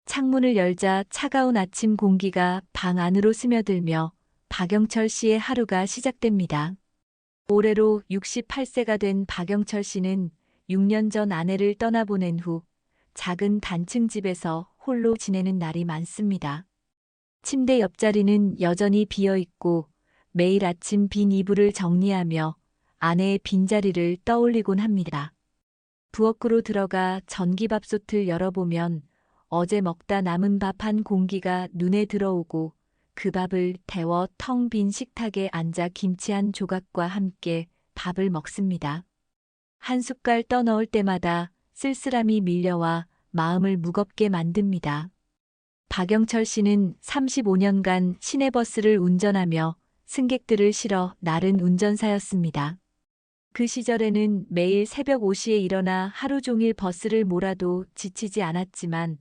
창문을 열자 차가운 아침 공기가 방 안으로 스며들며 박영철 씨의 하루가 시작됩니다. 올해로 68세가 된 박영철 씨는 6년 전 아내를 떠나보낸 후 작은 단층 집에서 홀로 지내는 날이 많습니다. 침대 옆자리는 여전히 비어 있고 매일 아침 빈 이불을 정리하며 아내의 빈자리를 떠올리곤 합니다. 부엌으로 들어가 전기밥솥을 열어보면 어제 먹다 남은 밥 한 공기가 눈에 들어오고 그 밥을 데워 텅 빈 식탁에 앉아 김치 한 조각과 함께 밥을 먹습니다. 한 숟갈 떠넣을 때마다 쓸쓸함이 밀려와 마음을 무겁게 만듭니다. 박영철 씨는 35년간 시내버스를 운전하며 승객들을 실어 나른 운전사였습니다. 그 시절에는 매일 새벽 5시에 일어나 하루 종일 버스를 몰아도 지치지 않았지만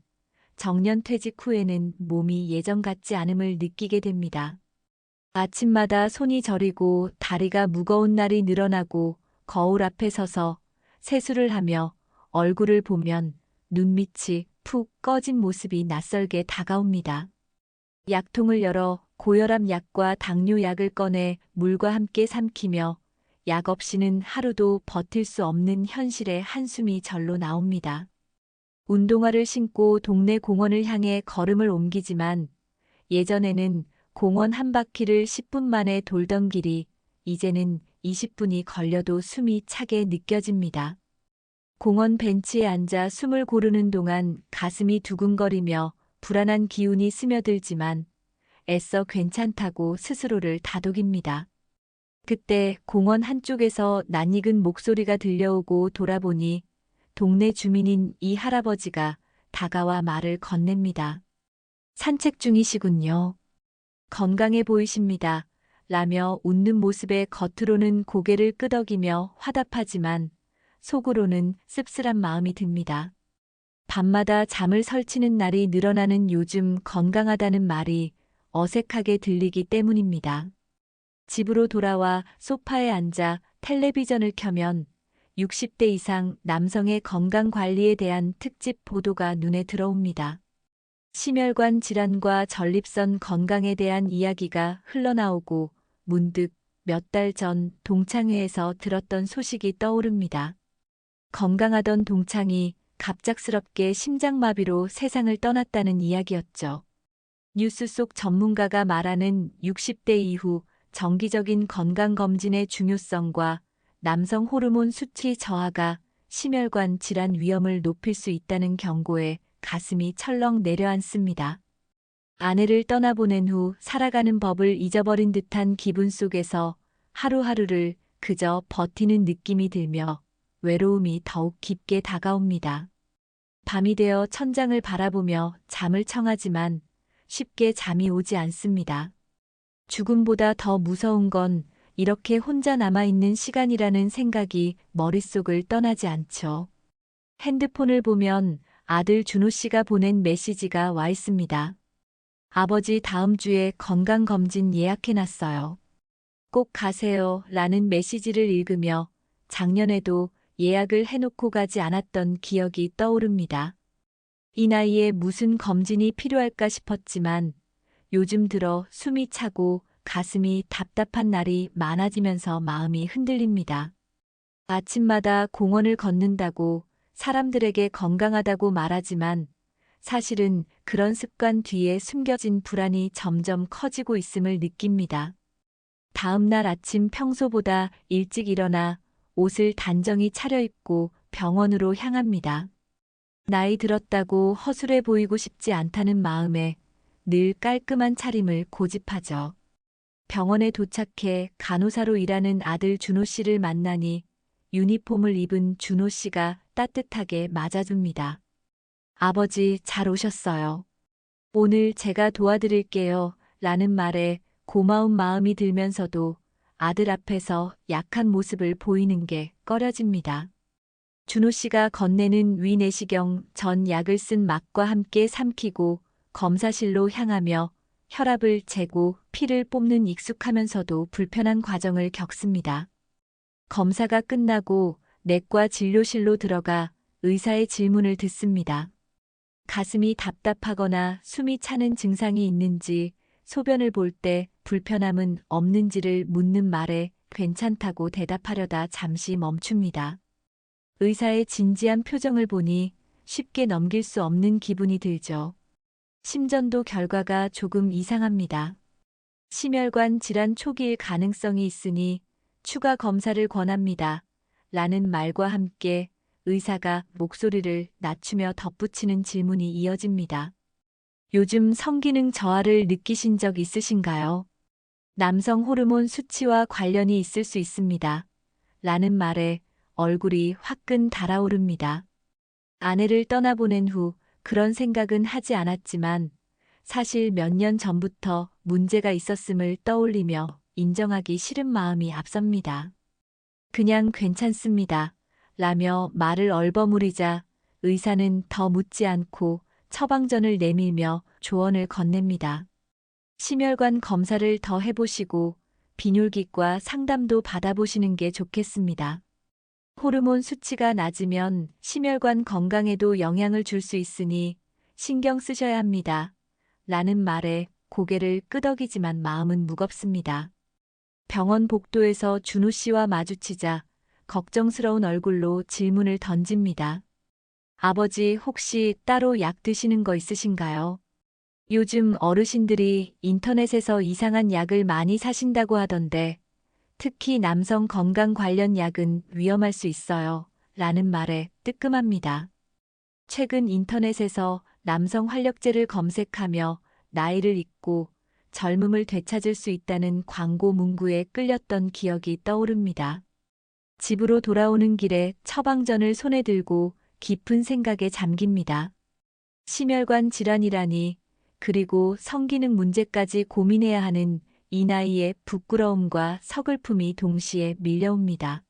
정년 퇴직 후에는 몸이 예전 같지 않음을 느끼게 됩니다. 아침마다 손이 저리고 다리가 무거운 날이 늘어나고 거울 앞에 서서 세수를 하며 얼굴을 보면 눈밑이 푹 꺼진 모습이 낯설게 다가옵니다. 약통을 열어 고혈압 약과 당뇨 약을 꺼내 물과 함께 삼키며 약 없이는 하루도 버틸 수 없는 현실에 한숨이 절로 나옵니다. 운동화를 신고 동네 공원을 향해 걸음을 옮기지만 예전에는 공원 한 바퀴를 10분 만에 돌던 길이 이제는 20분이 걸려도 숨이 차게 느껴집니다. 공원 벤치에 앉아 숨을 고르는 동안 가슴이 두근거리며 불안한 기운이 스며들지만 애써 괜찮다고 스스로를 다독입니다. 그때 공원 한쪽에서 낯익은 목소리가 들려오고 돌아보니 동네 주민인 이 할아버지가 다가와 말을 건넵니다. 산책 중이시군요. 건강해 보이십니다. 라며 웃는 모습에 겉으로는 고개를 끄덕이며 화답하지만 속으로는 씁쓸한 마음이 듭니다. 밤마다 잠을 설치는 날이 늘어나는 요즘 건강하다는 말이 어색하게 들리기 때문입니다. 집으로 돌아와 소파에 앉아 텔레비전을 켜면 60대 이상 남성의 건강 관리에 대한 특집 보도가 눈에 들어옵니다. 심혈관 질환과 전립선 건강에 대한 이야기가 흘러나오고 문득 몇 달 전 동창회에서 들었던 소식이 떠오릅니다. 건강하던 동창이 갑작스럽게 심장마비로 세상을 떠났다는 이야기였죠. 뉴스 속 전문가가 말하는 60대 이후 정기적인 건강검진의 중요성과 남성 호르몬 수치 저하가 심혈관 질환 위험을 높일 수 있다는 경고에 가슴이 철렁 내려앉습니다. 아내를 떠나보낸 후 살아가는 법을 잊어버린 듯한 기분 속에서 하루하루를 그저 버티는 느낌이 들며 외로움이 더욱 깊게 다가옵니다. 밤이 되어 천장을 바라보며 잠을 청하지만 쉽게 잠이 오지 않습니다. 죽음보다 더 무서운 건 이렇게 혼자 남아있는 시간이라는 생각이 머릿속을 떠나지 않죠. 핸드폰을 보면 아들 준호 씨가 보낸 메시지가 와 있습니다. 아버지 다음 주에 건강검진 예약해놨어요. 꼭 가세요. 라는 메시지를 읽으며 작년에도 예약을 해놓고 가지 않았던 기억이 떠오릅니다. 이 나이에 무슨 검진이 필요할까 싶었지만 요즘 들어 숨이 차고 가슴이 답답한 날이 많아지면서 마음이 흔들립니다. 아침마다 공원을 걷는다고 사람들에게 건강하다고 말하지만 사실은 그런 습관 뒤에 숨겨진 불안이 점점 커지고 있음을 느낍니다. 다음 날 아침 평소보다 일찍 일어나 옷을 단정히 차려입고 병원으로 향합니다. 나이 들었다고 허술해 보이고 싶지 않다는 마음에 늘 깔끔한 차림을 고집하죠. 병원에 도착해 간호사로 일하는 아들 준호 씨를 만나니 유니폼을 입은 준호 씨가 따뜻하게 맞아줍니다. 아버지 잘 오셨어요. 오늘 제가 도와드릴게요. 라는 말에 고마운 마음이 들면서도 아들 앞에서 약한 모습을 보이는 게 꺼려집니다. 준호 씨가 건네는 위내시경 전 약을 쓴 막과 함께 삼키고 검사실로 향하며 혈압을 재고 피를 뽑는 익숙하면서도 불편한 과정을 겪습니다. 검사가 끝나고 내과 진료실로 들어가 의사의 질문을 듣습니다. 가슴이 답답하거나 숨이 차는 증상이 있는지, 소변을 볼 때 불편함은 없는지를 묻는 말에 괜찮다고 대답하려다 잠시 멈춥니다. 의사의 진지한 표정을 보니 쉽게 넘길 수 없는 기분이 들죠. 심전도 결과가 조금 이상합니다. 심혈관 질환 초기일 가능성이 있으니 추가 검사를 권합니다. 라는 말과 함께 의사가 목소리를 낮추며 덧붙이는 질문이 이어집니다. 요즘 성기능 저하를 느끼신 적 있으신가요? 남성 호르몬 수치와 관련이 있을 수 있습니다. 라는 말에 얼굴이 화끈 달아오릅니다. 아내를 떠나보낸 후 그런 생각은 하지 않았지만 사실 몇 년 전부터 문제가 있었음을 떠올리며 인정하기 싫은 마음이 앞섭니다. 그냥 괜찮습니다. 라며 말을 얼버무리자 의사는 더 묻지 않고 처방전을 내밀며 조언을 건넵니다. 심혈관 검사를 더 해보시고 비뇨기과 상담도 받아보시는 게 좋겠습니다. 호르몬 수치가 낮으면 심혈관 건강에도 영향을 줄 수 있으니 신경 쓰셔야 합니다. 라는 말에 고개를 끄덕이지만 마음은 무겁습니다. 병원 복도에서 준호 씨와 마주치자 걱정스러운 얼굴로 질문을 던집니다. 아버지 혹시 따로 약 드시는 거 있으신가요? 요즘 어르신들이 인터넷에서 이상한 약을 많이 사신다고 하던데 특히 남성 건강 관련 약은 위험할 수 있어요. 라는 말에 뜨끔합니다. 최근 인터넷에서 남성 활력제를 검색하며 나이를 잊고 젊음을 되찾을 수 있다는 광고 문구에 끌렸던 기억이 떠오릅니다. 집으로 돌아오는 길에 처방전을 손에 들고 깊은 생각에 잠깁니다. 심혈관 질환이라니, 그리고 성기능 문제까지 고민해야 하는 이 나이에 부끄러움과 서글픔이 동시에 밀려옵니다.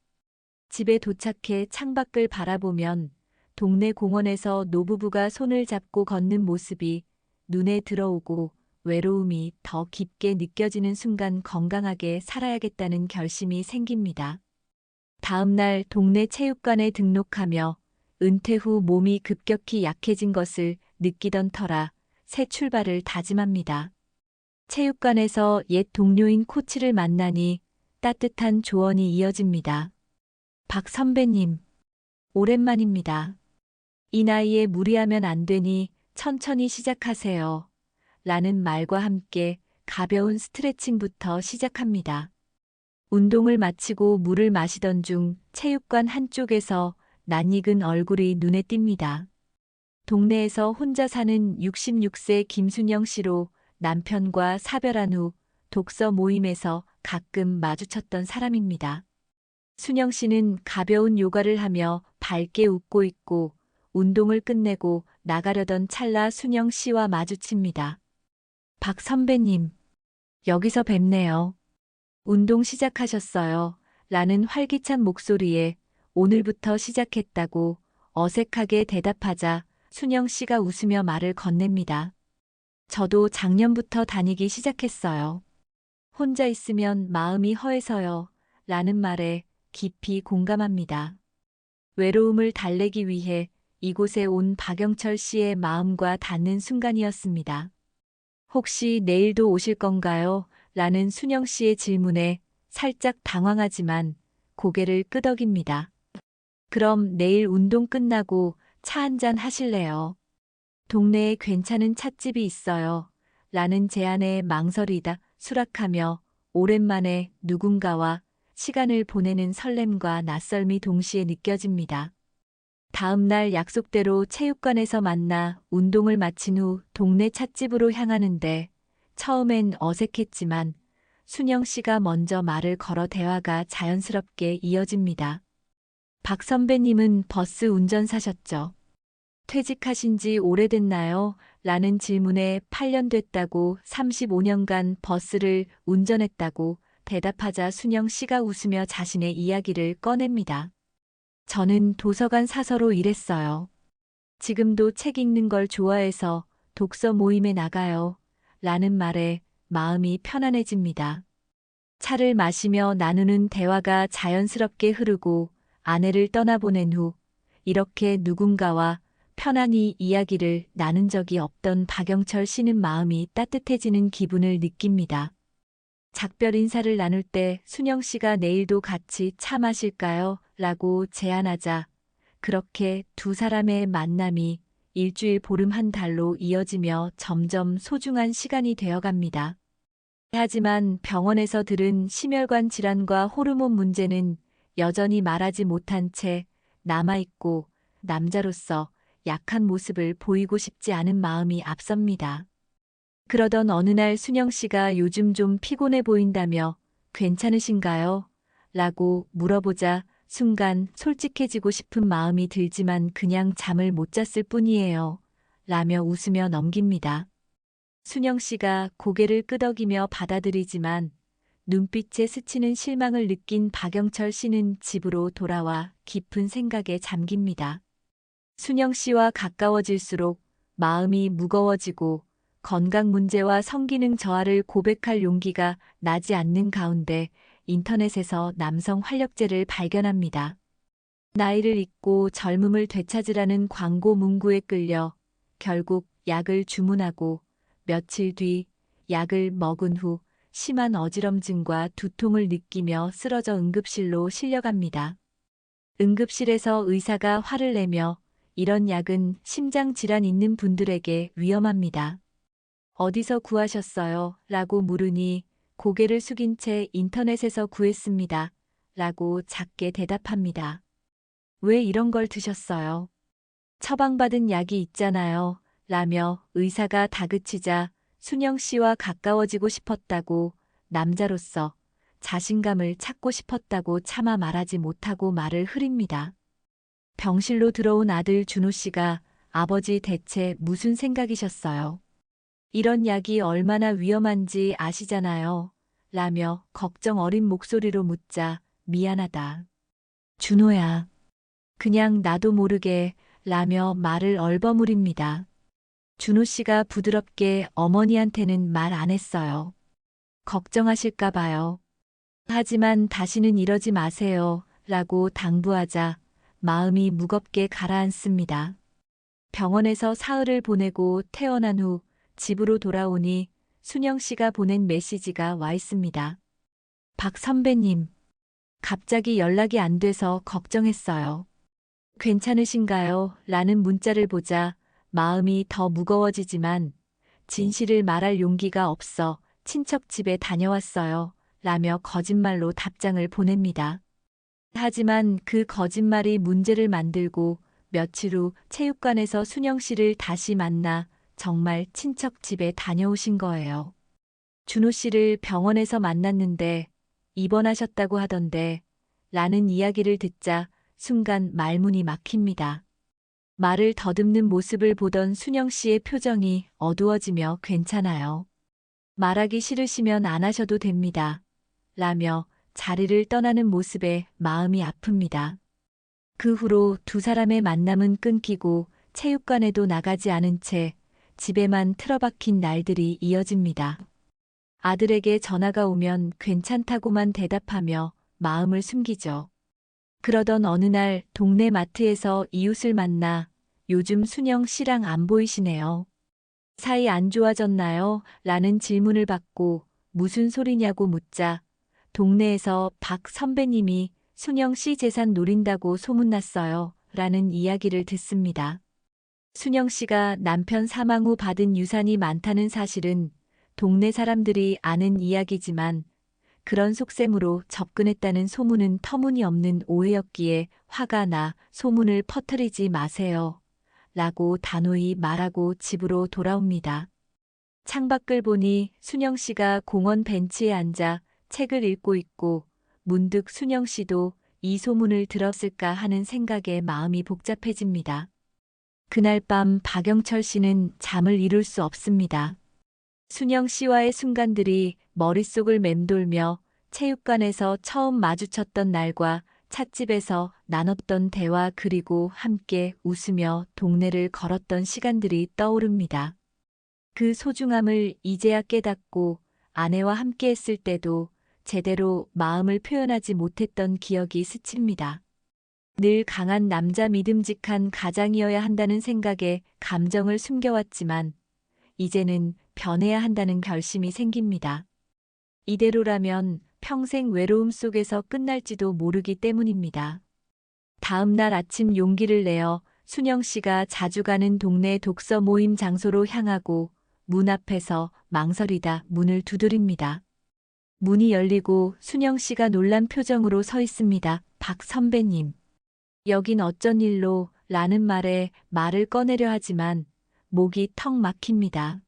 집에 도착해 창밖을 바라보면 동네 공원에서 노부부가 손을 잡고 걷는 모습이 눈에 들어오고 외로움이 더 깊게 느껴지는 순간 건강하게 살아야겠다는 결심이 생깁니다. 다음 날 동네 체육관에 등록하며 은퇴 후 몸이 급격히 약해진 것을 느끼던 터라 새 출발을 다짐합니다. 체육관에서 옛 동료인 코치를 만나니 따뜻한 조언이 이어집니다. 박 선배님, 오랜만입니다. 이 나이에 무리하면 안 되니 천천히 시작하세요. 라는 말과 함께 가벼운 스트레칭부터 시작합니다. 운동을 마치고 물을 마시던 중 체육관 한쪽에서 낯익은 얼굴이 눈에 띕니다. 동네에서 혼자 사는 66세 김순영 씨로 남편과 사별한 후 독서 모임에서 가끔 마주쳤던 사람입니다. 순영 씨는 가벼운 요가를 하며 밝게 웃고 있고 운동을 끝내고 나가려던 찰나 순영 씨와 마주칩니다. 박 선배님, 여기서 뵙네요. 운동 시작하셨어요. 라는 활기찬 목소리에 오늘부터 시작했다고 어색하게 대답하자 순영 씨가 웃으며 말을 건넵니다. 저도 작년부터 다니기 시작했어요. 혼자 있으면 마음이 허해서요. 라는 말에 깊이 공감합니다. 외로움을 달래기 위해 이곳에 온 박영철 씨의 마음과 닿는 순간이었습니다. 혹시 내일도 오실 건가요? 라는 순영 씨의 질문에 살짝 당황하지만 고개를 끄덕입니다. 그럼 내일 운동 끝나고 차 한잔 하실래요? 동네에 괜찮은 찻집이 있어요. 라는 제안에 망설이다 수락하며 오랜만에 누군가와 시간을 보내는 설렘과 낯설미 동시에 느껴집니다. 다음 날 약속대로 체육관에서 만나 운동을 마친 후 동네 찻집으로 향하는데 처음엔 어색했지만 순영 씨가 먼저 말을 걸어 대화가 자연스럽게 이어집니다. 박 선배님은 버스 운전사셨죠? 퇴직하신 지 오래됐나요? 라는 질문에 8년 됐다고 35년간 버스를 운전했다고 대답하자 순영 씨가 웃으며 자신의 이야기를 꺼냅니다. 저는 도서관 사서로 일했어요. 지금도 책 읽는 걸 좋아해서 독서 모임에 나가요. 라는 말에 마음이 편안해집니다. 차를 마시며 나누는 대화가 자연스럽게 흐르고 아내를 떠나보낸 후 이렇게 누군가와 편안히 이야기를 나눈 적이 없던 박영철 씨는 마음이 따뜻해지는 기분을 느낍니다. 작별 인사를 나눌 때 순영 씨가 내일도 같이 차 마실까요? 라고 제안하자 그렇게 두 사람의 만남이 일주일 보름 한 달로 이어지며 점점 소중한 시간이 되어갑니다. 하지만 병원에서 들은 심혈관 질환과 호르몬 문제는 여전히 말하지 못한 채 남아있고 남자로서 약한 모습을 보이고 싶지 않은 마음이 앞섭니다. 그러던 어느 날 순영 씨가 요즘 좀 피곤해 보인다며 괜찮으신가요? 라고 물어보자 순간 솔직해지고 싶은 마음이 들지만 그냥 잠을 못 잤을 뿐이에요. 라며 웃으며 넘깁니다. 순영 씨가 고개를 끄덕이며 받아들이지만 눈빛에 스치는 실망을 느낀 박영철 씨는 집으로 돌아와 깊은 생각에 잠깁니다. 순영 씨와 가까워질수록 마음이 무거워지고 건강 문제와 성기능 저하를 고백할 용기가 나지 않는 가운데 인터넷에서 남성 활력제를 발견합니다. 나이를 잊고 젊음을 되찾으라는 광고 문구에 끌려 결국 약을 주문하고 며칠 뒤 약을 먹은 후 심한 어지럼증과 두통을 느끼며 쓰러져 응급실로 실려갑니다. 응급실에서 의사가 화를 내며 이런 약은 심장 질환 있는 분들에게 위험합니다. 어디서 구하셨어요? 라고 물으니 고개를 숙인 채 인터넷에서 구했습니다. 라고 작게 대답합니다. 왜 이런 걸 드셨어요? 처방받은 약이 있잖아요. 라며 의사가 다그치자 순영 씨와 가까워지고 싶었다고 남자로서 자신감을 찾고 싶었다고 차마 말하지 못하고 말을 흐립니다. 병실로 들어온 아들 준호 씨가 아버지 대체 무슨 생각이셨어요? 이런 약이 얼마나 위험한지 아시잖아요. 라며 걱정 어린 목소리로 묻자 미안하다. 준호야. 그냥 나도 모르게 라며 말을 얼버무립니다. 준호 씨가 부드럽게 어머니한테는 말 안 했어요. 걱정하실까 봐요. 하지만 다시는 이러지 마세요. 라고 당부하자 마음이 무겁게 가라앉습니다. 병원에서 사흘을 보내고 퇴원한 후 집으로 돌아오니 순영 씨가 보낸 메시지가 와 있습니다. 박 선배님, 갑자기 연락이 안 돼서 걱정했어요. 괜찮으신가요? 라는 문자를 보자 마음이 더 무거워지지만 진실을 말할 용기가 없어 친척 집에 다녀왔어요. 라며 거짓말로 답장을 보냅니다. 하지만 그 거짓말이 문제를 만들고 며칠 후 체육관에서 순영 씨를 다시 만나 정말 친척 집에 다녀오신 거예요. 준호 씨를 병원에서 만났는데 입원하셨다고 하던데 라는 이야기를 듣자 순간 말문이 막힙니다. 말을 더듬는 모습을 보던 순영 씨의 표정이 어두워지며 괜찮아요. 말하기 싫으시면 안 하셔도 됩니다. 라며 자리를 떠나는 모습에 마음이 아픕니다. 그 후로 두 사람의 만남은 끊기고 체육관에도 나가지 않은 채 집에만 틀어박힌 날들이 이어집니다. 아들에게 전화가 오면 괜찮다고만 대답하며 마음을 숨기죠. 그러던 어느 날 동네 마트에서 이웃을 만나 요즘 순영 씨랑 안 보이시네요. 사이 안 좋아졌나요? 라는 질문을 받고 무슨 소리냐고 묻자 동네에서 박 선배님이 순영 씨 재산 노린다고 소문났어요. 라는 이야기를 듣습니다. 순영 씨가 남편 사망 후 받은 유산이 많다는 사실은 동네 사람들이 아는 이야기지만 그런 속셈으로 접근했다는 소문은 터무니없는 오해였기에 화가 나 소문을 퍼뜨리지 마세요. 라고 단호히 말하고 집으로 돌아옵니다. 창밖을 보니 순영 씨가 공원 벤치에 앉아 책을 읽고 있고 문득 순영 씨도 이 소문을 들었을까 하는 생각에 마음이 복잡해집니다. 그날 밤 박영철 씨는 잠을 이룰 수 없습니다. 순영 씨와의 순간들이 머릿속을 맴돌며 체육관에서 처음 마주쳤던 날과 찻집에서 나눴던 대화 그리고 함께 웃으며 동네를 걸었던 시간들이 떠오릅니다. 그 소중함을 이제야 깨닫고 아내와 함께 했을 때도 제대로 마음을 표현하지 못했던 기억이 스칩니다. 늘 강한 남자 믿음직한 가장이어야 한다는 생각에 감정을 숨겨왔지만 이제는 변해야 한다는 결심이 생깁니다. 이대로라면 평생 외로움 속에서 끝날지도 모르기 때문입니다. 다음 날 아침 용기를 내어 순영 씨가 자주 가는 동네 독서 모임 장소로 향하고 문 앞에서 망설이다 문을 두드립니다. 문이 열리고 순영 씨가 놀란 표정으로 서 있습니다. 박 선배님. 여긴 어쩐 일로? 라는 말에 말을 꺼내려 하지만 목이 턱 막힙니다.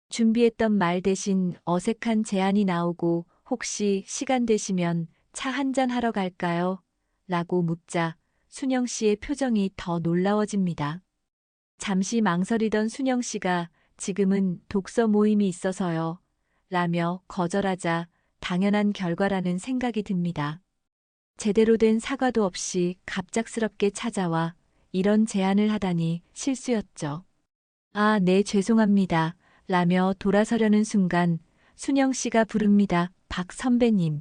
준비했던 말 대신 어색한 제안이 나오고 혹시 시간 되시면 차 한잔 하러 갈까요? 라고 묻자 순영 씨의 표정이 더 놀라워집니다. 잠시 망설이던 순영 씨가 지금은 독서 모임이 있어서요. 라며 거절하자 당연한 결과라는 생각이 듭니다. 제대로 된 사과도 없이 갑작스럽게 찾아와 이런 제안을 하다니 실수였죠. 아, 네, 죄송합니다. 라며 돌아서려는 순간 순영 씨가 부릅니다. 박 선배님.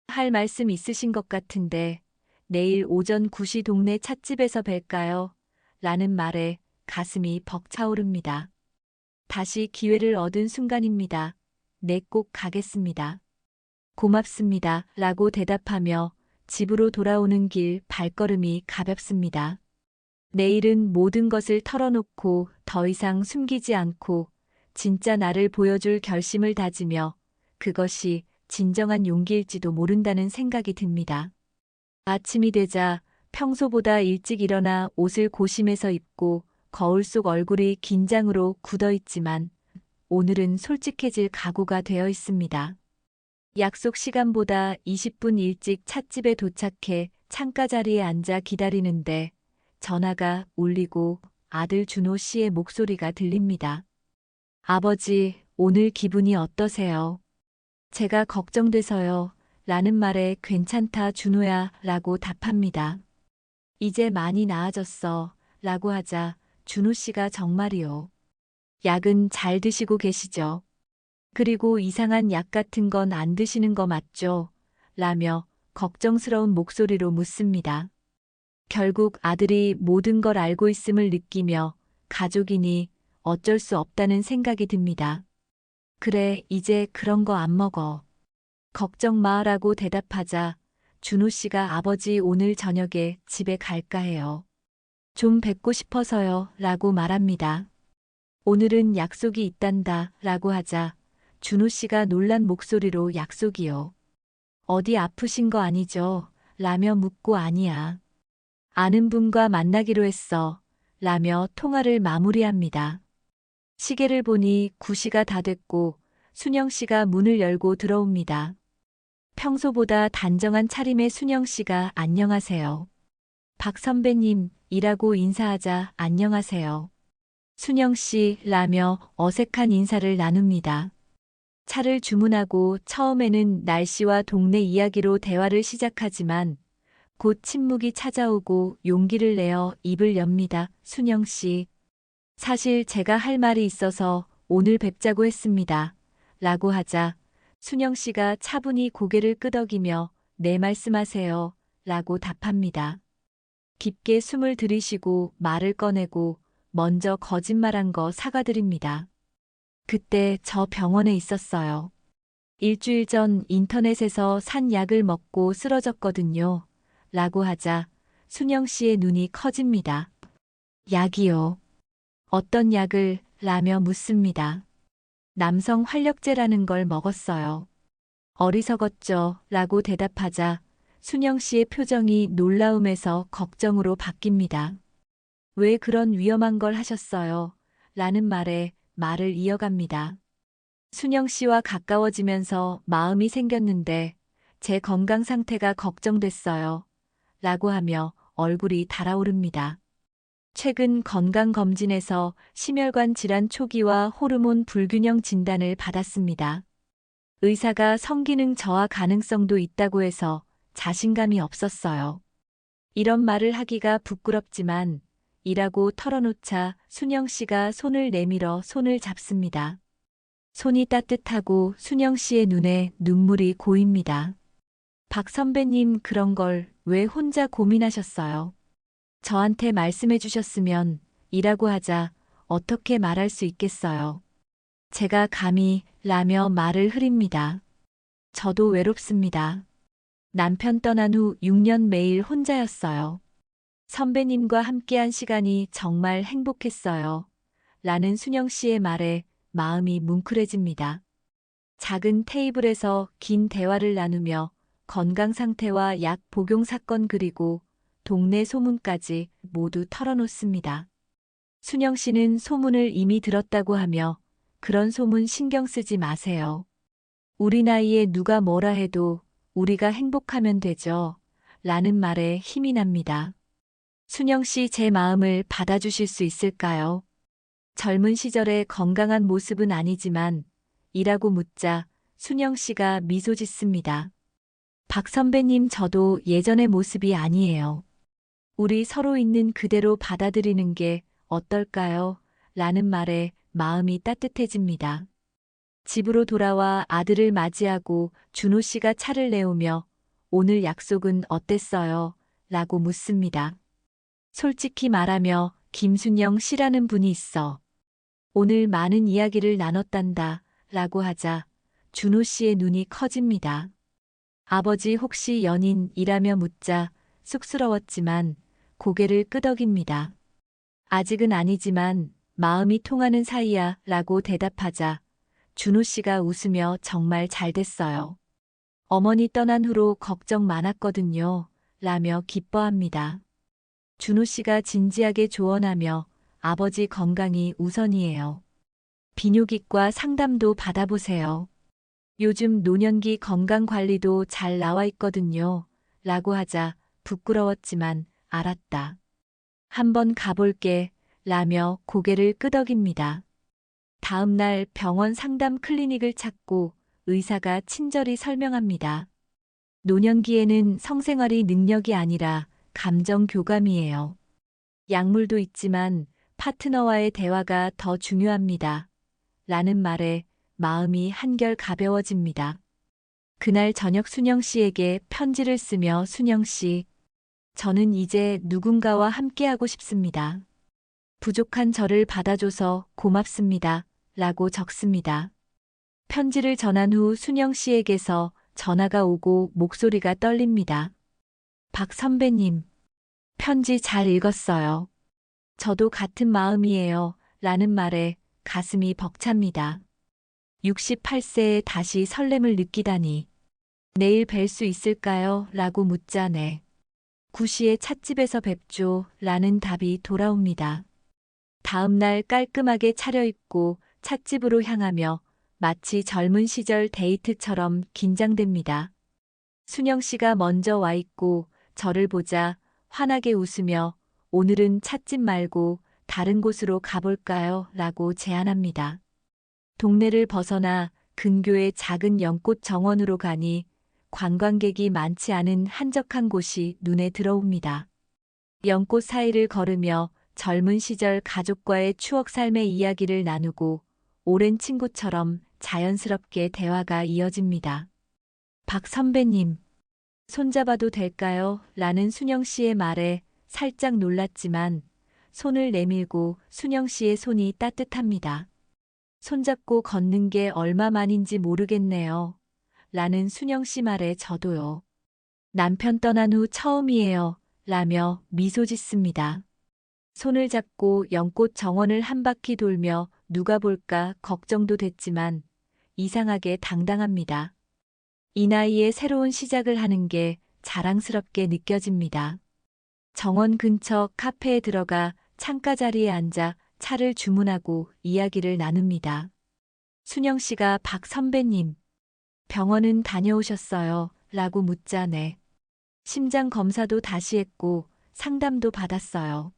할 말씀 있으신 것 같은데 내일 오전 9시 동네 찻집에서 뵐까요? 라는 말에 가슴이 벅차오릅니다. 다시 기회를 얻은 순간입니다. 네, 꼭 가겠습니다. 고맙습니다. 라고 대답하며 집으로 돌아오는 길 발걸음이 가볍습니다. 내일은 모든 것을 털어놓고 더 이상 숨기지 않고 진짜 나를 보여줄 결심을 다지며 그것이 진정한 용기일지도 모른다는 생각이 듭니다. 아침이 되자 평소보다 일찍 일어나 옷을 고심해서 입고 거울 속 얼굴이 긴장으로 굳어 있지만 오늘은 솔직해질 각오가 되어 있습니다. 약속 시간보다 20분 일찍 찻집에 도착해 창가 자리에 앉아 기다리는데 전화가 울리고 아들 준호 씨의 목소리가 들립니다. 아버지, 오늘 기분이 어떠세요? 제가 걱정돼서요. 라는 말에 괜찮다 준호야 라고 답합니다. 이제 많이 나아졌어 라고 하자 준호 씨가 정말이요. 약은 잘 드시고 계시죠? 그리고 이상한 약 같은 건 안 드시는 거 맞죠? 라며 걱정스러운 목소리로 묻습니다. 결국 아들이 모든 걸 알고 있음을 느끼며 가족이니 어쩔 수 없다는 생각이 듭니다. 그래, 이제 그런 거 안 먹어. 걱정 마라고 대답하자 준호 씨가 아버지 오늘 저녁에 집에 갈까 해요. 좀 뵙고 싶어서요 라고 말합니다. 오늘은 약속이 있단다 라고 하자 준호 씨가 놀란 목소리로 약속이요. 어디 아프신 거 아니죠? 라며 묻고 아니야. 아는 분과 만나기로 했어. 라며 통화를 마무리합니다. 시계를 보니 9시가 다 됐고 순영 씨가 문을 열고 들어옵니다. 평소보다 단정한 차림의 순영 씨가 안녕하세요. 박 선배님, 이라고 인사하자 안녕하세요. 순영 씨, 라며 어색한 인사를 나눕니다. 차를 주문하고 처음에는 날씨와 동네 이야기로 대화를 시작하지만 곧 침묵이 찾아오고 용기를 내어 입을 엽니다. 순영 씨. 사실 제가 할 말이 있어서 오늘 뵙자고 했습니다. 라고 하자 순영 씨가 차분히 고개를 끄덕이며 네 말씀하세요. 라고 답합니다. 깊게 숨을 들이쉬고 말을 꺼내고 먼저 거짓말한 거 사과드립니다. 그때 저 병원에 있었어요. 일주일 전 인터넷에서 산 약을 먹고 쓰러졌거든요. 라고 하자 순영 씨의 눈이 커집니다. 약이요. 어떤 약을? 라며 묻습니다. 남성 활력제라는 걸 먹었어요. 어리석었죠. 라고 대답하자 순영 씨의 표정이 놀라움에서 걱정으로 바뀝니다. 왜 그런 위험한 걸 하셨어요? 라는 말에 말을 이어갑니다. 순영 씨와 가까워지면서 마음이 생겼는데 제 건강 상태가 걱정됐어요. 라고 하며 얼굴이 달아오릅니다. 최근 건강검진에서 심혈관 질환 초기와 호르몬 불균형 진단을 받았습니다. 의사가 성기능 저하 가능성도 있다고 해서 자신감이 없었어요. 이런 말을 하기가 부끄럽지만 이라고 털어놓자 순영 씨가 손을 내밀어 손을 잡습니다. 손이 따뜻하고 순영 씨의 눈에 눈물이 고입니다. 박 선배님 그런 걸 왜 혼자 고민하셨어요? 저한테 말씀해 주셨으면 이라고 하자 어떻게 말할 수 있겠어요? 제가 감히 라며 말을 흐립니다. 저도 외롭습니다. 남편 떠난 후 6년 매일 혼자였어요. 선배님과 함께한 시간이 정말 행복했어요. 라는 순영 씨의 말에 마음이 뭉클해집니다. 작은 테이블에서 긴 대화를 나누며 건강 상태와 약 복용 사건 그리고 동네 소문까지 모두 털어놓습니다. 순영 씨는 소문을 이미 들었다고 하며 그런 소문 신경 쓰지 마세요. 우리 나이에 누가 뭐라 해도 우리가 행복하면 되죠. 라는 말에 힘이 납니다. 순영 씨 제 마음을 받아주실 수 있을까요? 젊은 시절의 건강한 모습은 아니지만 이라고 묻자 순영 씨가 미소 짓습니다. 박 선배님 저도 예전의 모습이 아니에요. 우리 서로 있는 그대로 받아들이는 게 어떨까요? 라는 말에 마음이 따뜻해집니다. 집으로 돌아와 아들을 맞이하고 준호 씨가 차를 내오며 오늘 약속은 어땠어요? 라고 묻습니다. 솔직히 말하며 김순영 씨라는 분이 있어. 오늘 많은 이야기를 나눴단다. 라고 하자 준호 씨의 눈이 커집니다. 아버지 혹시 연인이라며 묻자 쑥스러웠지만 고개를 끄덕입니다. 아직은 아니지만 마음이 통하는 사이야 라고 대답하자 준호 씨가 웃으며 정말 잘 됐어요. 어머니 떠난 후로 걱정 많았거든요. 라며 기뻐합니다. 준호 씨가 진지하게 조언하며 아버지 건강이 우선이에요. 비뇨기과 상담도 받아보세요. 요즘 노년기 건강관리도 잘 나와 있거든요. 라고 하자 부끄러웠지만 알았다. 한번 가볼게. 라며 고개를 끄덕입니다. 다음 날 병원 상담 클리닉을 찾고 의사가 친절히 설명합니다. 노년기에는 성생활이 능력이 아니라 감정 교감이에요. 약물도 있지만 파트너와의 대화가 더 중요합니다. 라는 말에 마음이 한결 가벼워집니다. 그날 저녁 순영 씨에게 편지를 쓰며 순영 씨, 저는 이제 누군가와 함께하고 싶습니다. 부족한 저를 받아줘서 고맙습니다. 라고 적습니다. 편지를 전한 후 순영 씨에게서 전화가 오고 목소리가 떨립니다. 박 선배님, 편지 잘 읽었어요. 저도 같은 마음이에요. 라는 말에 가슴이 벅찹니다. 68세에 다시 설렘을 느끼다니. 내일 뵐 수 있을까요? 라고 묻자 네. 9시에 찻집에서 뵙죠. 라는 답이 돌아옵니다. 다음 날 깔끔하게 차려입고 찻집으로 향하며 마치 젊은 시절 데이트처럼 긴장됩니다. 순영 씨가 먼저 와 있고 저를 보자 환하게 웃으며 오늘은 찻집 말고 다른 곳으로 가볼까요? 라고 제안합니다. 동네를 벗어나 근교의 작은 연꽃 정원으로 가니 관광객이 많지 않은 한적한 곳이 눈에 들어옵니다. 연꽃 사이를 걸으며 젊은 시절 가족과의 추억 삶의 이야기를 나누고 오랜 친구처럼 자연스럽게 대화가 이어집니다. 박 선배님, 손잡아도 될까요? 라는 순영 씨의 말에 살짝 놀랐지만 손을 내밀고 순영 씨의 손이 따뜻합니다. 손잡고 걷는 게 얼마만인지 모르겠네요. 라는 순영 씨 말에 저도요. 남편 떠난 후 처음이에요. 라며 미소 짓습니다. 손을 잡고 연꽃 정원을 한 바퀴 돌며 누가 볼까 걱정도 됐지만 이상하게 당당합니다. 이 나이에 새로운 시작을 하는 게 자랑스럽게 느껴집니다. 정원 근처 카페에 들어가 창가 자리에 앉아 차를 주문하고 이야기를 나눕니다. 순영 씨가 박 선배님, 병원은 다녀오셨어요? 라고 묻자 네. 심장 검사도 다시 했고 상담도 받았어요.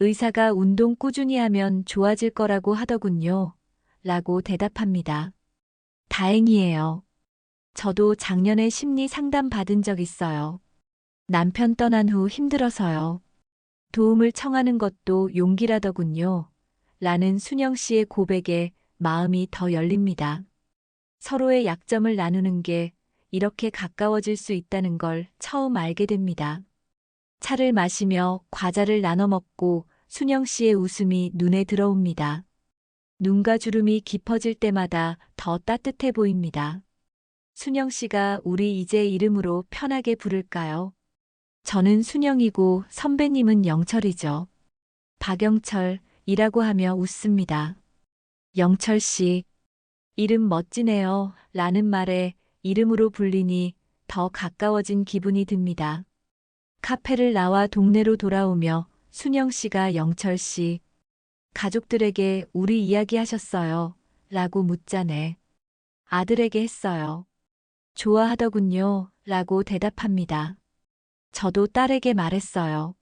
의사가 운동 꾸준히 하면 좋아질 거라고 하더군요. 라고 대답합니다. 다행이에요. 저도 작년에 심리 상담 받은 적 있어요. 남편 떠난 후 힘들어서요. 도움을 청하는 것도 용기라더군요. 라는 순영 씨의 고백에 마음이 더 열립니다. 서로의 약점을 나누는 게 이렇게 가까워질 수 있다는 걸 처음 알게 됩니다. 차를 마시며 과자를 나눠 먹고 순영 씨의 웃음이 눈에 들어옵니다. 눈과 주름이 깊어질 때마다 더 따뜻해 보입니다. 순영 씨가 우리 이제 이름으로 편하게 부를까요? 저는 순영이고 선배님은 영철이죠. 박영철이라고 하며 웃습니다. 영철 씨, 이름 멋지네요. 라는 말에 이름으로 불리니 더 가까워진 기분이 듭니다. 카페를 나와 동네로 돌아오며 순영 씨가 영철 씨, 가족들에게 우리 이야기 하셨어요. 라고 묻자네. 아들에게 했어요. 좋아하더군요. 라고 대답합니다. 저도 딸에게 말했어요.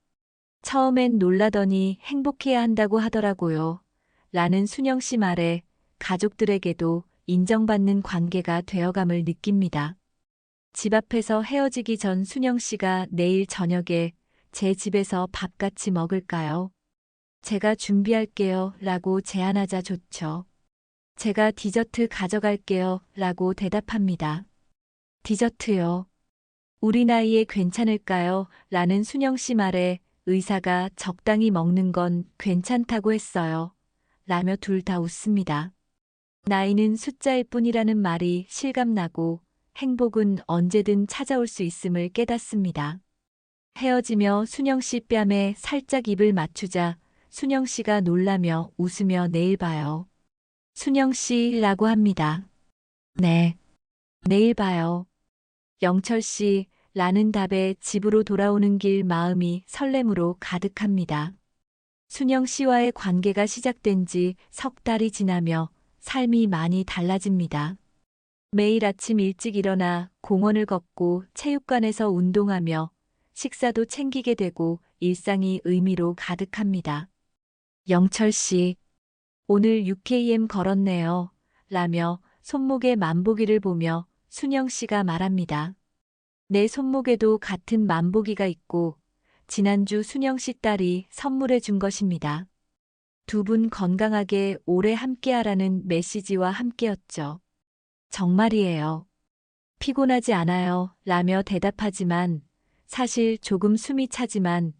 처음엔 놀라더니 행복해야 한다고 하더라고요. 라는 순영 씨 말에 가족들에게도 인정받는 관계가 되어감을 느낍니다. 집 앞에서 헤어지기 전 순영 씨가 내일 저녁에 제 집에서 밥 같이 먹을까요? 제가 준비할게요. 라고 제안하자 좋죠. 제가 디저트 가져갈게요. 라고 대답합니다. 디저트요. 우리 나이에 괜찮을까요? 라는 순영 씨 말에 의사가 적당히 먹는 건 괜찮다고 했어요. 라며 둘 다 웃습니다. 나이는 숫자일 뿐이라는 말이 실감나고 행복은 언제든 찾아올 수 있음을 깨닫습니다. 헤어지며 순영 씨 뺨에 살짝 입을 맞추자 순영 씨가 놀라며 웃으며 내일 봐요. 순영 씨라고 합니다. 네, 내일 봐요. 영철 씨라는 답에 집으로 돌아오는 길 마음이 설렘으로 가득합니다. 순영 씨와의 관계가 시작된 지 석 달이 지나며 삶이 많이 달라집니다. 매일 아침 일찍 일어나 공원을 걷고 체육관에서 운동하며 식사도 챙기게 되고 일상이 의미로 가득합니다. 영철 씨, 오늘 6km 걸었네요. 라며 손목에 만보기를 보며 순영 씨가 말합니다. 내 손목에도 같은 만보기가 있고 지난주 순영 씨 딸이 선물해 준 것입니다. 두 분 건강하게 오래 함께하라는 메시지와 함께였죠. 정말이에요. 피곤하지 않아요. 라며 대답하지만 사실 조금 숨이 차지만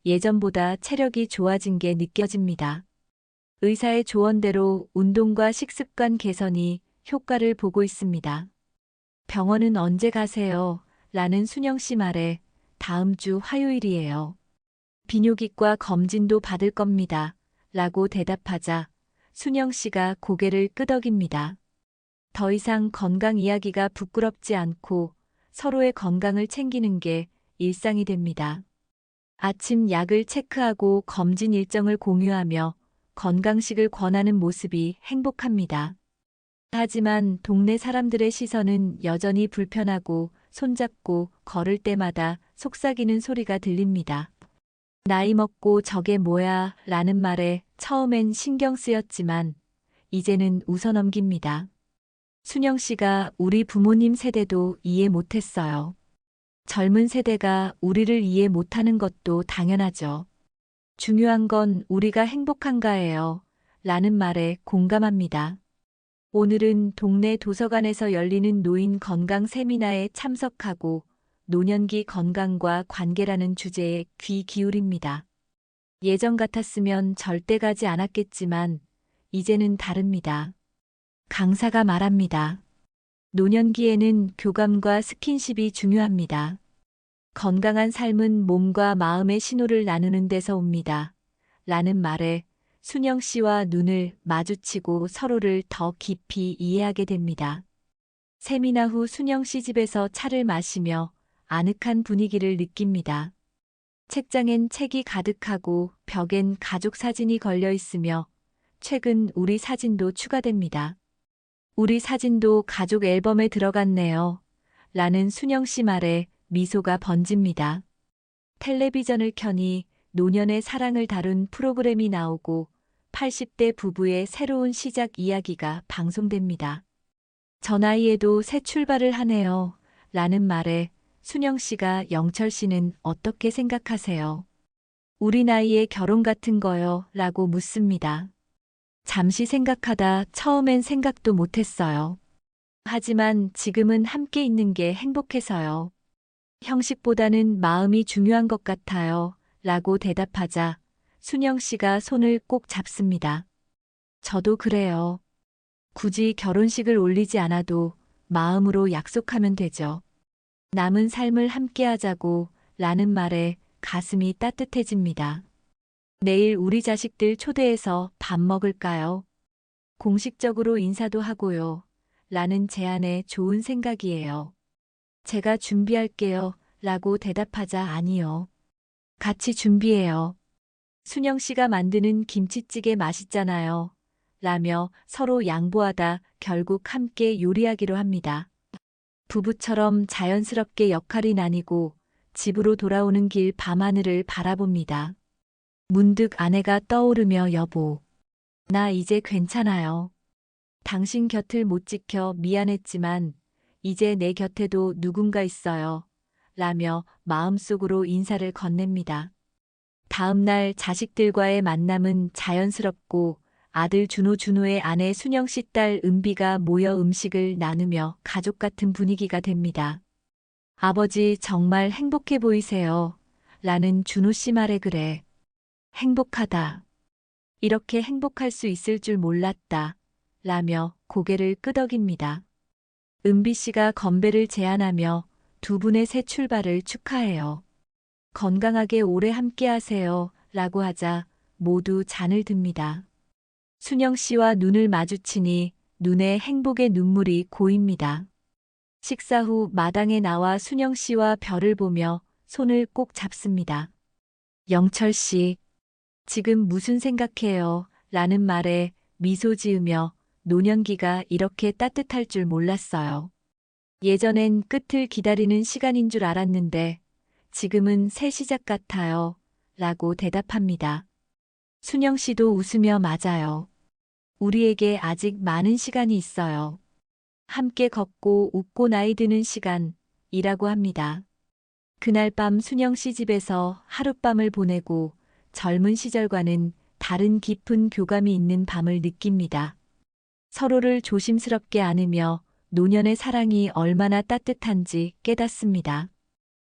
예전보다 체력이 좋아진 게 느껴집니다. 의사의 조언대로 운동과 식습관 개선이 효과를 보고 있습니다. 병원은 언제 가세요? 라는 순영 씨 말에 다음 주 화요일이에요. 비뇨기과 검진도 받을 겁니다. 라고 대답하자 순영 씨가 고개를 끄덕입니다. 더 이상 건강 이야기가 부끄럽지 않고 서로의 건강을 챙기는 게 일상이 됩니다. 아침 약을 체크하고 검진 일정을 공유하며 건강식을 권하는 모습이 행복합니다. 하지만 동네 사람들의 시선은 여전히 불편하고 손잡고 걸을 때마다 속삭이는 소리가 들립니다. 나이 먹고 저게 뭐야 라는 말에 처음엔 신경 쓰였지만 이제는 웃어넘깁니다. 순영 씨가 우리 부모님 세대도 이해 못했어요. 젊은 세대가 우리를 이해 못하는 것도 당연하죠. 중요한 건 우리가 행복한가예요. 라는 말에 공감합니다. 오늘은 동네 도서관에서 열리는 노인 건강 세미나에 참석하고 노년기 건강과 관계라는 주제에 귀 기울입니다. 예전 같았으면 절대 가지 않았겠지만 이제는 다릅니다. 강사가 말합니다. 노년기에는 교감과 스킨십이 중요합니다. 건강한 삶은 몸과 마음의 신호를 나누는 데서 옵니다. 라는 말에 순영 씨와 눈을 마주치고 서로를 더 깊이 이해하게 됩니다. 세미나 후 순영 씨 집에서 차를 마시며 아늑한 분위기를 느낍니다. 책장엔 책이 가득하고 벽엔 가족 사진이 걸려 있으며 최근 우리 사진도 추가됩니다. 우리 사진도 가족 앨범에 들어갔네요. 라는 순영 씨 말에 미소가 번집니다. 텔레비전을 켜니 노년의 사랑을 다룬 프로그램이 나오고 80대 부부의 새로운 시작 이야기가 방송됩니다. 저 나이에도 새 출발을 하네요. 라는 말에 순영 씨가 영철 씨는 어떻게 생각하세요? 우리 나이에 결혼 같은 거요? 라고 묻습니다. 잠시 생각하다 처음엔 생각도 못했어요. 하지만 지금은 함께 있는 게 행복해서요. 형식보다는 마음이 중요한 것 같아요. 라고 대답하자 순영 씨가 손을 꼭 잡습니다. 저도 그래요. 굳이 결혼식을 올리지 않아도 마음으로 약속하면 되죠. 남은 삶을 함께 하자고 라는 말에 가슴이 따뜻해집니다. 내일 우리 자식들 초대해서 밥 먹을까요? 공식적으로 인사도 하고요. 라는 제안에 좋은 생각이에요. 제가 준비할게요. 라고 대답하자 아니요. 같이 준비해요. 순영 씨가 만드는 김치찌개 맛있잖아요. 라며 서로 양보하다 결국 함께 요리하기로 합니다. 부부처럼 자연스럽게 역할이 나뉘고 집으로 돌아오는 길 밤하늘을 바라봅니다. 문득 아내가 떠오르며 여보, 나 이제 괜찮아요. 당신 곁을 못 지켜 미안했지만 이제 내 곁에도 누군가 있어요. 라며 마음속으로 인사를 건넵니다. 다음 날 자식들과의 만남은 자연스럽고 아들 준호의 아내 순영 씨 딸 은비가 모여 음식을 나누며 가족 같은 분위기가 됩니다. 아버지 정말 행복해 보이세요. 라는 준호 씨 말에 그래. 행복하다. 이렇게 행복할 수 있을 줄 몰랐다. 라며 고개를 끄덕입니다. 은비 씨가 건배를 제안하며 두 분의 새 출발을 축하해요. 건강하게 오래 함께 하세요. 라고 하자 모두 잔을 듭니다. 순영 씨와 눈을 마주치니 눈에 행복의 눈물이 고입니다. 식사 후 마당에 나와 순영 씨와 별을 보며 손을 꼭 잡습니다. 영철 씨, 지금 무슨 생각해요? 라는 말에 미소 지으며 노년기가 이렇게 따뜻할 줄 몰랐어요. 예전엔 끝을 기다리는 시간인 줄 알았는데 지금은 새 시작 같아요. 라고 대답합니다. 순영 씨도 웃으며 맞아요. 우리에게 아직 많은 시간이 있어요. 함께 걷고 웃고 나이 드는 시간이라고 합니다. 그날 밤 순영 씨 집에서 하룻밤을 보내고 젊은 시절과는 다른 깊은 교감이 있는 밤을 느낍니다. 서로를 조심스럽게 안으며 노년의 사랑이 얼마나 따뜻한지 깨닫습니다.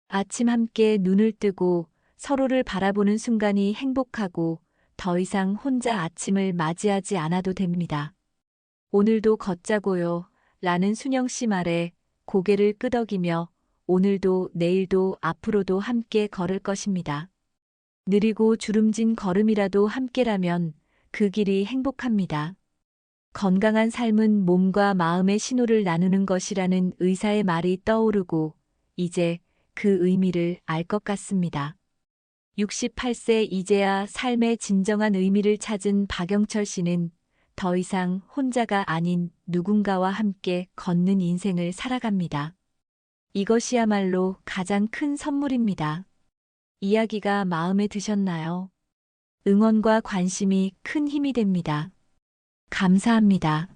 아침 함께 눈을 뜨고 서로를 바라보는 순간이 행복하고 더 이상 혼자 아침을 맞이하지 않아도 됩니다. 오늘도 걷자고요. 라는 순영 씨 말에 고개를 끄덕이며 오늘도 내일도 앞으로도 함께 걸을 것입니다. 느리고 주름진 걸음이라도 함께라면 그 길이 행복합니다. 건강한 삶은 몸과 마음의 신호를 나누는 것이라는 의사의 말이 떠오르고 이제 그 의미를 알 것 같습니다. 68세 이제야 삶의 진정한 의미를 찾은 박영철 씨는 더 이상 혼자가 아닌 누군가와 함께 걷는 인생을 살아갑니다. 이것이야말로 가장 큰 선물입니다. 이야기가 마음에 드셨나요? 응원과 관심이 큰 힘이 됩니다. 감사합니다.